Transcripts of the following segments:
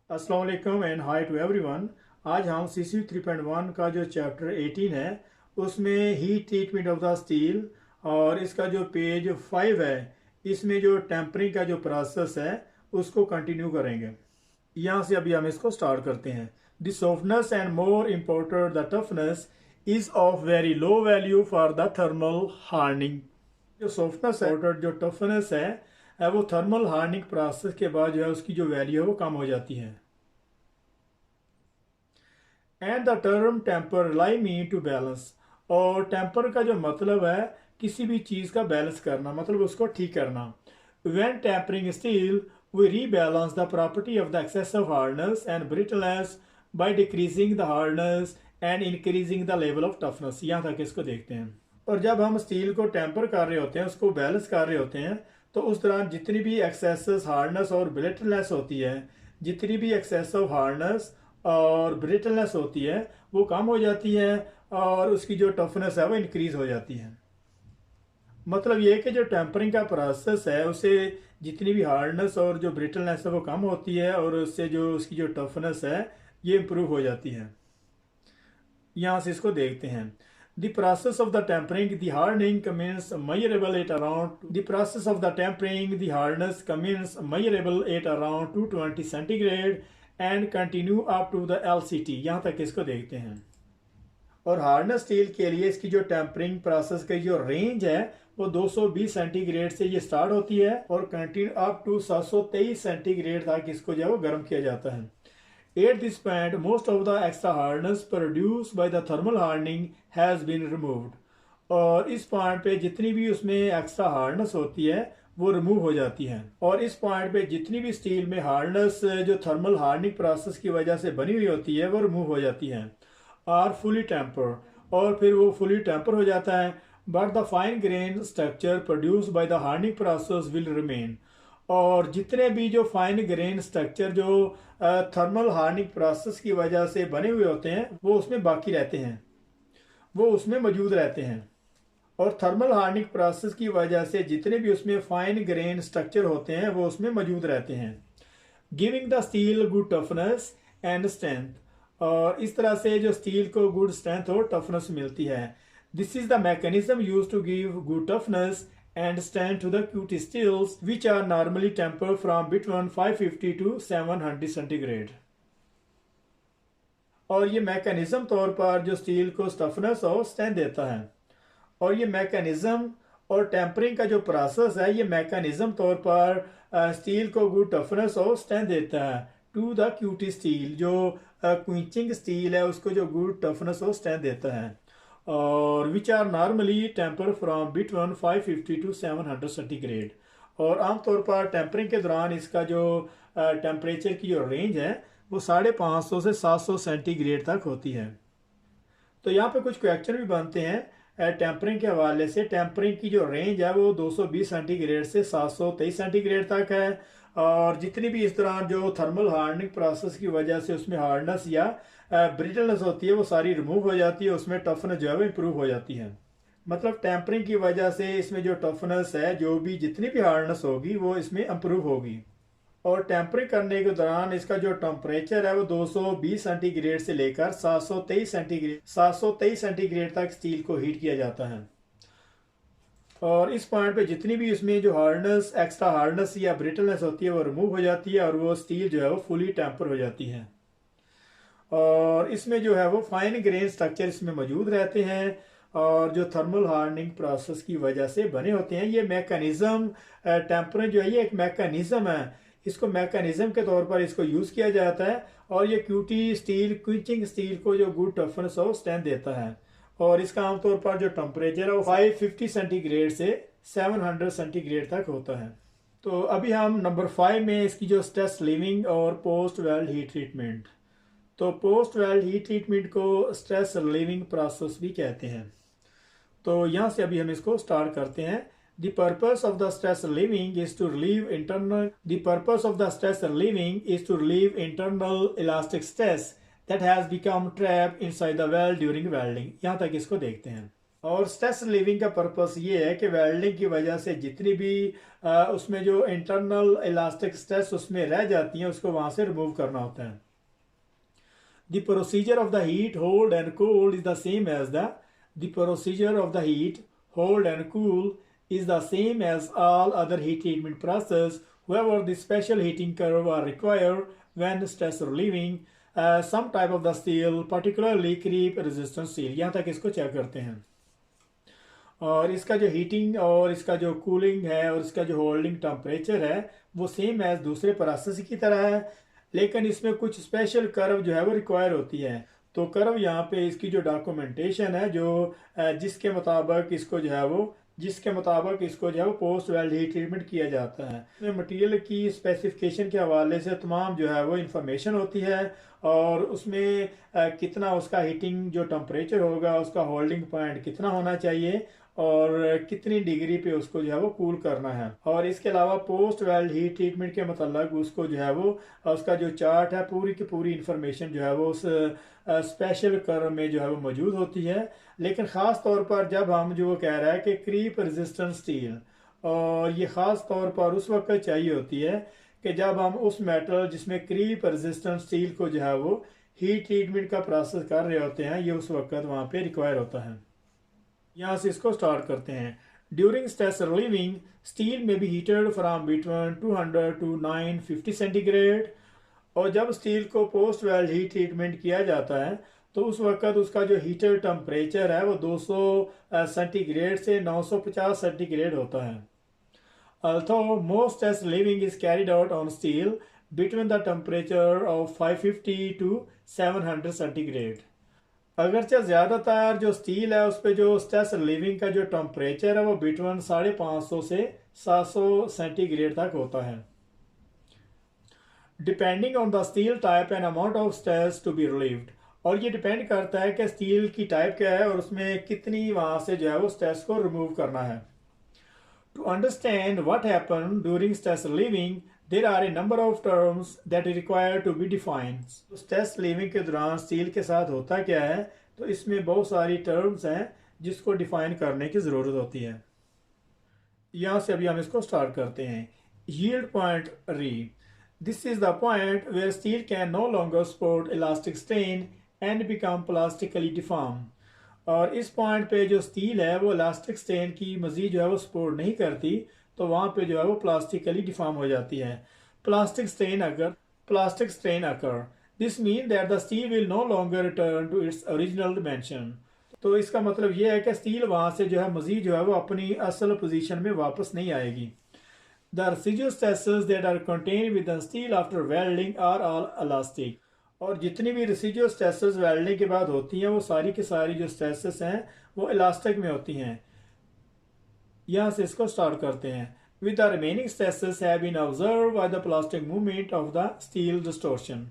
अस्सलाम वालेकुम and hi to everyone. आज हम CC 3.1 का जो चैप्टर 18 है उसमें heat treatment of the steel और इसका जो पेज 5 है इसमें जो टेम्परिंग का जो प्रोसेस है उसको कंटिन्यू करेंगे। यहाँ से अभी हम इसको स्टार्ट करते हैं। The softness and more important the toughness is of very low value for the thermal hardening. जो सॉफ्टनेस है जो टफनेस है वो थर्मल हार्डनिंग प्रोसेस के बाद जो है उसकी जो वैल्यू है वो कम हो जाती है। And the term temper really mean to balance, और टेम्पर का जो मतलब है किसी भी चीज़ का बैलेंस करना, मतलब उसको ठीक करना। When tempering steel we rebalance the property of the excessive hardness and brittleness by decreasing the hardness and increasing the level of toughness. यहाँ तक इसको देखते हैं। और जब हम स्टील को टेम्पर कर रहे होते हैं, उसको बैलेंस कर रहे होते हैं, तो उस दौरान जितनी भी एक्सेसिव हार्डनेस और ब्रिटलनेस होती है, जितनी भी एक्सेसिव हार्डनेस और ब्रिटलनेस होती है वो कम हो जाती है और उसकी जो टफनेस है वो इंक्रीज हो जाती है। मतलब ये कि जो टेम्परिंग का प्रोसेस है उसे जितनी भी हार्डनेस और जो ब्रिटलनेस है वो कम होती है और उससे जो उसकी जो टफनेस है ये इम्प्रूव हो जाती है। यहाँ से इसको देखते हैं। The process of the tempering the hardening commences measurable at around the process of the tempering the hardness commences measurable at around 220 centigrade and continue up to the LCT। यहाँ तक इसको देखते हैं। और हार्डनेस स्टील के लिए इसकी जो टेम्परिंग प्रोसेस की जो रेंज है वो 220 सेंटीग्रेड से ये स्टार्ट होती है और कंटिन्यू अप टू 723 सेंटीग्रेड तक इसको जो है वो गर्म किया जाता है। At this point, most of the extra hardness produced by the thermal hardening has been removed। और इस पॉइंट पे जितनी भी उसमें एक्स्ट्रा हार्डनेस होती है वो रिमूव हो जाती है। और इस पॉइंट पे जितनी भी स्टील में हार्डनेस जो थर्मल हार्डनिंग प्रोसेस की वजह से बनी हुई होती है वो रिमूव हो जाती है। और फुली टेम्पर, और फिर वो फुली टेम्पर हो जाता है। But the fine grain structure produce by the hardening process will remain. और जितने भी जो फाइन ग्रेन स्ट्रक्चर जो थर्मल हार्डनिंग प्रोसेस की वजह से बने हुए होते हैं वो उसमें बाकी रहते हैं, वो उसमें मौजूद रहते हैं। और थर्मल हार्डनिंग प्रोसेस की वजह से जितने भी उसमें फाइन ग्रेन स्ट्रक्चर होते हैं वो उसमें मौजूद रहते हैं, giving the steel good toughness and strength. और इस तरह से जो स्टील को गुड स्ट्रेंथ और टफनेस मिलती है। This is the mechanism use to give good toughness and stand to the QT steels which are normally tempered from between 550 to 700 centigrade। और ये मैकेनिज्म तौर पर जो स्टील को टफनेस और स्ट्रेंथ देता है। और ये मैकेनिज्म और टेम्परिंग का जो प्रोसेस है ये मैकेनिज्म तौर पर स्टील को गुड टफनेस और स्ट्रेंथ देता है टू द QT स्टील। जो क्विंचिंग स्टील है उसको जो गुड टफनेस और स्ट्रेंथ देता है। और which are normally temper from between 550 to 700 centigrade. और आमतौर पर टेम्परिंग के दौरान इसका जो टेम्परेचर की जो रेंज है वो 550 से 700 सेंटीग्रेड तक होती है। तो यहाँ पे कुछ क्वेश्चन भी बनते हैं टेम्परिंग के हवाले से। टेम्परिंग की जो रेंज है वो 220 सेंटीग्रेड से 723 सेंटीग्रेड तक है। और जितनी भी इस दौरान जो थर्मल हार्डनिंग प्रोसेस की वजह से उसमें हार्डनेस या ब्रिटलनेस होती है वो सारी रिमूव हो जाती है, उसमें टफनेस जो है वो इम्प्रूव हो जाती है। मतलब टेम्परिंग की वजह से इसमें जो टफनेस है, जो भी जितनी भी हार्डनेस होगी वो इसमें इम्प्रूव होगी। और टेम्परिंग करने के दौरान इसका जो टेम्परेचर है वो 220 सेंटीग्रेड से लेकर 723 सेंटीग्रेड तक स्टील को हीट किया जाता है। और इस पॉइंट पे जितनी भी इसमें जो हार्डनेस, एक्स्ट्रा हार्डनेस या ब्रिटलनेस होती है वो रिमूव हो जाती है और वो स्टील जो है वो फुली टेम्पर हो जाती है। और इसमें जो है वो फाइन ग्रेन स्ट्रक्चर इसमें मौजूद रहते हैं और जो थर्मल हार्डनिंग प्रोसेस की वजह से बने होते हैं। ये मैकेनिज्म टेम्परिंग जो है ये एक मैकेनिज्म है, इसको मैकेनिज्म के तौर पर इसको यूज किया जाता है। और ये QT स्टील, क्विंचिंग स्टील को जो गुड टफनेस और स्ट्रेंथ देता है। और इसका आमतौर पर जो टेम्परेचर है वो 550 सेंटीग्रेड से 700 सेंटीग्रेड तक होता है। तो अभी हम नंबर 5 में इसकी जो स्ट्रेस रिलीविंग और पोस्ट वेल्ड हीट ट्रीटमेंट। तो पोस्ट वेल्ड हीट ट्रीटमेंट को स्ट्रेस रिलीविंग प्रोसेस भी कहते हैं। तो यहाँ से अभी हम इसको स्टार्ट करते हैं। The purpose of the stress relieving is to relieve internal elastic stress that has become trapped inside the weld during welding। यहाँ तक इसको देखते हैं। और स्ट्रेस रिलीविंग का पर्पस ये है कि वेल्डिंग की वजह से जितनी भी उसमें जो इंटरनल इलास्टिक स्ट्रेस उसमें रह जाती हैं उसको वहाँ से रिमूव करना होता है. The procedure of the heat, hold and cool is the same as the procedure of the heat, hold and cool is the same as all other heat treatment processes. However, the special heating curve are required when stress relieving some type of the steel, particularly creep resistant steel. यहाँ तक इसको check करते हैं. और इसका जो heating और इसका जो कूलिंग है और इसका जो होल्डिंग टेम्परेचर है वो सेम एज दूसरे प्रोसेस की तरह है, लेकिन इसमें कुछ स्पेशल कर्व जो है वो रिक्वायर होती है. तो कर्व यहाँ पे इसकी जो डॉक्यूमेंटेशन है जो जिसके मुताबिक इसको जो है वो पोस्ट वेल्ड हीट ट्रीटमेंट किया जाता है. इसमें मटेरियल की स्पेसिफिकेशन के हवाले से तमाम जो है वो इंफॉर्मेशन होती है और उसमें कितना उसका हीटिंग जो टेम्परेचर होगा उसका होल्डिंग पॉइंट कितना होना चाहिए और कितनी डिग्री पे उसको जो है वो कूल करना है. और इसके अलावा पोस्ट वेल्ड हीट ट्रीटमेंट के मतलब उसको जो है वो उसका जो चार्ट है पूरी की पूरी इंफॉर्मेशन जो है वो उस स्पेशल कर्व में जो है वो मौजूद होती है. लेकिन ख़ास तौर पर जब हम जो वो कह रहा है कि क्रीप रेजिस्टेंट स्टील, और ये ख़ास तौर पर उस वक्त चाहिए होती है कि जब हम उस मेटल जिसमें क्रीप रेजिस्टेंट स्टील को जो है वो हीट ट्रीटमेंट का प्रोसेस कर रहे होते हैं, ये उस वक्त वहाँ पे रिक्वायर होता है. यहाँ से इसको स्टार्ट करते हैं. ड्यूरिंग स्ट्रेस रिलीविंग स्टील में be heated from between 200 to 950 centigrade. और जब स्टील को पोस्ट वेल्ड हीट ट्रीटमेंट किया जाता है तो उस वक्त उसका जो हीटर टेम्परेचर है वो 200 सेंटीग्रेड से 950 सेंटीग्रेड होता है. Although most stress relieving is carried out on steel between the temperature of 550 to 700 centigrade. अगरचे ज़्यादातर जो स्टील है उस पर जो स्ट्रेस रिलीविंग का जो टेम्परेचर है वो बिटवीन 550 से 700 सेंटीग्रेड तक होता है. Depending on the steel type and amount of stress to be relieved. और ये डिपेंड करता है कि स्टील की टाइप क्या है और उसमें कितनी वहाँ से जो है वो स्ट्रेस को रिमूव करना है. To understand what happened during stress relieving, there are a number of terms that are required to be defined. Stress relieving के दौरान स्टील के साथ होता क्या है, तो इसमें बहुत सारी टर्म्स हैं जिसको डिफाइन करने की ज़रूरत होती है. यहाँ से अभी हम इसको स्टार्ट करते हैं. Yield point re. This is the point where steel can no longer support elastic strain and become plastically deformed. और इस पॉइंट पे जो स्टील है वो इलास्टिक स्ट्रेन की मजीद जो है वो सपोर्ट नहीं करती, तो वहाँ पे जो है वो प्लास्टिकली डिफॉर्म हो जाती है. Plastic strain occur this mean that the steel will no longer return to its original dimension. तो इसका मतलब ये है कि स्टील वहाँ से जो है मजीद जो है वो अपनी असल पोजीशन में वापस नहीं आएगी. The residual stresses that are contained with the steel after welding are all elastic. और जितनी भी रेसिडुअल स्ट्रेसेस वेल्डिंग के बाद होती हैं वो सारी की सारी जो स्ट्रेसेस हैं वो इलास्टिक में होती हैं. यहाँ से इसको स्टार्ट करते हैं. With the remaining stresses have been observed by the plastic movement of the steel distortion.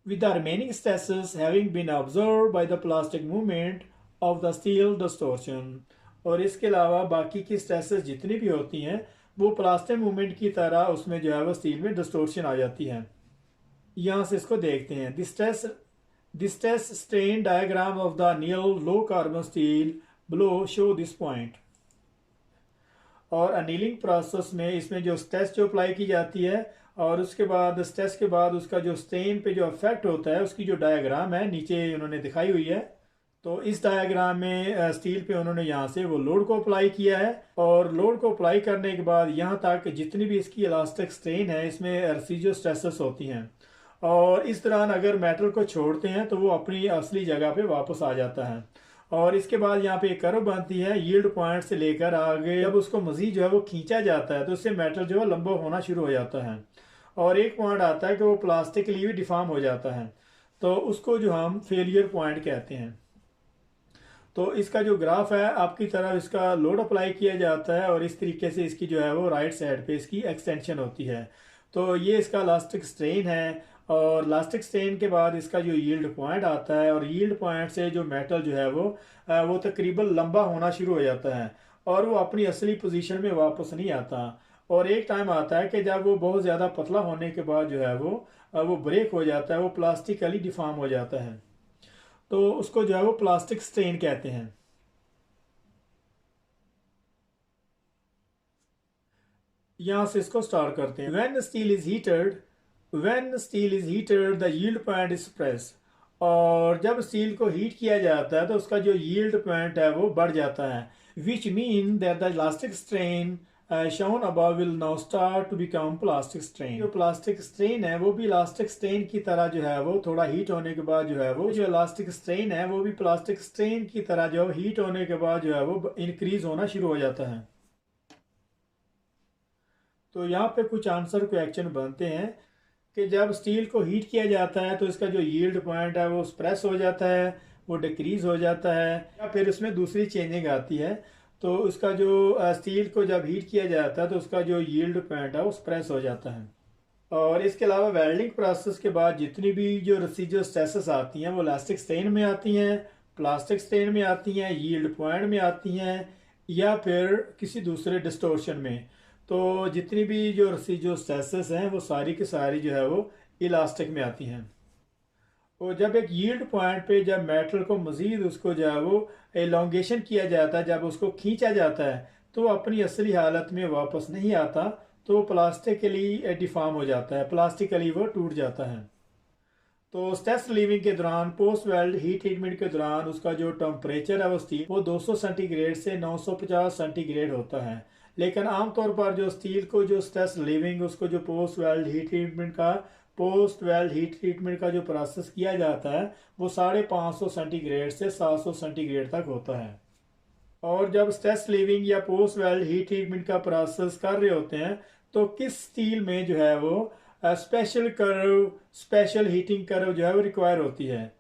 With the remaining stresses having been observed by the plastic movement of the steel distortion. और इसके अलावा बाकी की stresses जितनी भी होती हैं वो प्लास्टिक मूवमेंट की तरह उसमें जो है वो स्टील में डिस्टॉर्शन आ जाती है. यहाँ से इसको देखते हैं. The stress strain diagram of the nil low carbon steel below show this point. और अनीलिंग प्रोसेस में इसमें जो स्ट्रेस जो अप्लाई की जाती है और उसके बाद स्ट्रेस के बाद उसका जो स्ट्रेन पे जो इफेक्ट होता है उसकी जो डायग्राम है नीचे उन्होंने दिखाई हुई है. तो इस डायग्राम में स्टील पे उन्होंने यहाँ से वो लोड को अप्लाई किया है और लोड को अप्लाई करने के बाद यहाँ तक जितनी भी इसकी इलास्टिक स्ट्रेन है इसमें रेसिडुअल स्ट्रेसेस होती हैं. और इस दौरान अगर मेटल को छोड़ते हैं तो वो अपनी असली जगह पे वापस आ जाता है. और इसके बाद यहाँ पे एक कर्व बनती है यील्ड पॉइंट से लेकर आगे. जब उसको मजीद जो है वो खींचा जाता है तो उससे मेटल जो है लंबा होना शुरू हो जाता है और एक पॉइंट आता है कि वो प्लास्टिकली भी डिफॉर्म हो जाता है, तो उसको जो हम फेलियर पॉइंट कहते हैं. तो इसका जो ग्राफ है आपकी तरफ इसका लोड अप्लाई किया जाता है और इस तरीके से इसकी जो है वो राइट साइड पे इसकी एक्सटेंशन होती है. तो ये इसका इलास्टिक स्ट्रेन है और इलास्टिक स्ट्रेन के बाद इसका जो यील्ड पॉइंट आता है और यील्ड पॉइंट से जो मेटल जो है वो तकरीबन लंबा होना शुरू हो जाता है और वो अपनी असली पोजीशन में वापस नहीं आता. और एक टाइम आता है कि जब वो बहुत ज़्यादा पतला होने के बाद जो है वो ब्रेक हो जाता है, वो प्लास्टिकली डिफॉर्म हो जाता है. तो उसको जो है वो प्लास्टिक स्ट्रेन कहते हैं. यहाँ से इसको स्टार्ट करते हैं। When steel is heated the yield point is press. और जब स्टील को हीट किया जाता है तो उसका जो यील्ड पॉइंट है वो बढ़ जाता है, which mean that the elastic strain shown above will now start to become plastic strain। जो प्लास्टिक स्ट्रेन है वो भी इलास्टिक स्ट्रेन की तरह जो है वो थोड़ा हीट होने के बाद जो है वो जो इलास्टिक स्ट्रेन है वो भी प्लास्टिक स्ट्रेन की तरह जो हीट होने के बाद जो है वो इंक्रीज होना शुरू हो जाता है। तो यहाँ पे कुछ आंसर क्वेश्चन बनते हैं कि जब स्टील को हीट किया जाता है तो इसका जो यील्ड पॉइंट है वो स्प्रेस हो जाता है, वो डिक्रीज हो जाता है, या फिर इसमें दूसरी चेंजिंग आती है। तो उसका जो स्टील को जब हीट किया जाता है तो उसका जो यील्ड पॉइंट है वो स्प्रेस हो जाता है। और इसके अलावा वेल्डिंग प्रोसेस के बाद जितनी भी जो रेसिडुअल स्ट्रेसेस आती हैं वो इलास्टिक स्ट्रेन में आती हैं, प्लास्टिक स्ट्रेन में आती हैं, यील्ड पॉइंट में आती हैं, या फिर किसी दूसरे डिस्टोर्शन में। तो जितनी भी जो रेसिडुअल स्ट्रेसेस हैं वो सारी की सारी जो है वो इलास्टिक में आती हैं। और जब एक यील्ड पॉइंट पे जब मेटल को मज़ीद उसको जो है वो एलोंगेशन किया जाता है, जब उसको खींचा जाता है तो वो अपनी असली हालत में वापस नहीं आता, तो प्लास्टिकली डिफॉर्म हो जाता है, प्लास्टिकली वो टूट जाता है। तो स्ट्रेस लीविंग के दौरान पोस्ट वेल्ड हीट ट्रीटमेंट के दौरान उसका जो टेम्परेचर है वो स्टील वो 200 सेंटीग्रेड से 950 सेंटीग्रेड होता है। लेकिन आमतौर पर जो स्टील को जो स्ट्रेस लीविंग उसको जो पोस्ट वेल्ड हीट ट्रीटमेंट का जो प्रोसेस किया जाता है वो 550 सेंटीग्रेड से 700 सेंटीग्रेड तक होता है। और जब स्ट्रेस लीविंग या पोस्ट वेल्ड हीट ट्रीटमेंट का प्रोसेस कर रहे होते हैं तो किस स्टील में जो है वो स्पेशल हीटिंग कर्व जो है वो रिक्वायर होती है।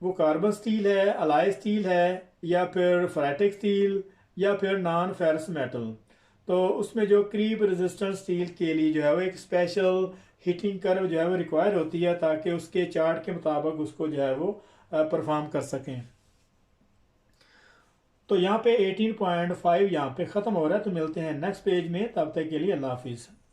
वो कार्बन स्टील है, अलाय स्टील है, या फिर फेरेटिक स्टील, या फिर नॉन फेरस मेटल। तो उसमें जो क्रीप रेजिस्टेंट स्टील के लिए जो है वो एक स्पेशल हीटिंग कर्व जो है वो रिक्वायर होती है ताकि उसके चार्ट के मुताबिक उसको जो है वो परफॉर्म कर सकें। तो यहाँ पे 18.5 यहाँ पे ख़त्म हो रहा है। तो मिलते हैं नेक्स्ट पेज में, तब तक के लिए अल्लाह हाफिज़।